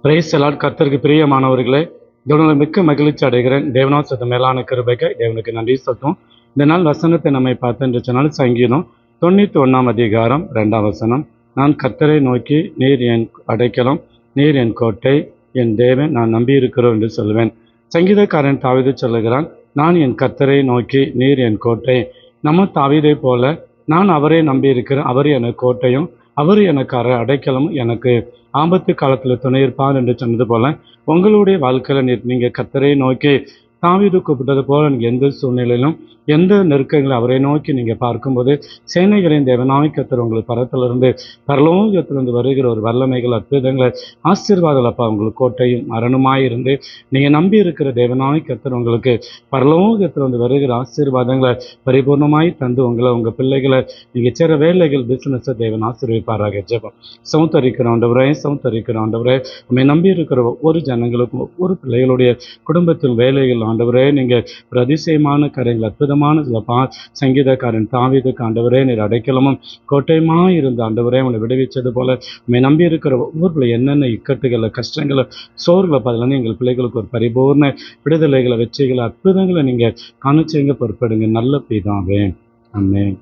Price எல்லாம் கர்த்தருக்கு பிரியமானவர்களே, தேவனால் மிக்க மகிழ்ச்சி அடைகிறேன். தேவனாசத்து மேலான கிருபைக்கு தேவனுக்கு நன்றி சொல்லும். இந்த நாள் வசனத்தை நம்மை பார்த்து சொன்னால் சங்கீதம் 91 2 வசனம். நான் கர்த்தரை நோக்கி, நீர் என் அடைக்கலம், நீர் என் கோட்டை, என் தேவன், நான் நம்பியிருக்கிறோம் என்று சொல்லுவேன். சங்கீதக்காரன் தாவீது சொல்லுகிறான், நான் என் கர்த்தரை நோக்கி, நீர் என் கோட்டை. நம்ம தாவீதை போல நான் அவரை நம்பியிருக்கிறேன், அவர் எனக்கு கோட்டையும், அவர் எனக்கு அடைக்கலமும், எனக்கு ஆபத்து காலத்தில் துணை இருப்பார் என்று சொன்னது போல உங்களுடைய வாழ்க்கையில் நீங்கள் கர்த்தரை நோக்கி தாவீது கூப்பிட்டது போல எந்த சூழ்நிலையிலும் எந்த நெருக்கங்களை அவரை நோக்கி நீங்கள் பார்க்கும்போது சேனைகளின் தேவனாய் கர்த்தர் உங்களுக்கு பரத்திலிருந்து பரலோகத்திலிருந்து வருகிற ஒரு வல்லமைகள், அற்புதங்கள், ஆசீர்வாதங்கள் அப்பா உங்களுக்கு கோட்டையும் அரணுமாய் இருந்து நீங்கள் நம்பி இருக்கிற தேவனாய் கர்த்தர் உங்களுக்கு பரலோகத்திலிருந்து வருகிற ஆசீர்வாதங்களை பரிபூர்ணமாய் தந்து உங்கள் பிள்ளைகளை நீங்கள் சேர வேலைகள் பிஸ்னஸை தேவன் ஆசீர்விப்பாராக. ஜெபம். சௌத்தரிக்கிற ஆண்டவரே, உண்மை நம்பி இருக்கிற ஒவ்வொரு ஜனங்களுக்கும், ஒவ்வொரு பிள்ளைகளுடைய குடும்பத்தில் வேலைகள் ஆண்டவரே, நீங்கள் ஒரு அதிசயமான காரியங்கள், அற்புதமான சங்கீதக்காரன் தாவீதுக்கு ஆண்டவரே நீர் அடைக்கலமும் கோட்டையுமா இருந்த ஆண்டவரே உன்னை விடுவிச்சது போல உண்மை நம்பி இருக்கிற ஒவ்வொரு பிள்ளை என்னென்ன இக்கட்டுகளை, கஷ்டங்களை, சோர்களை பதிலாக எங்கள் பிள்ளைகளுக்கு ஒரு பரிபூர்ண விடுதலைகளை, வெற்றிகளை, அற்புதங்களை நீங்கள் காண செய்யுங்க. பொறுப்படுங்க நல்ல பிதாவே. ஆமென்.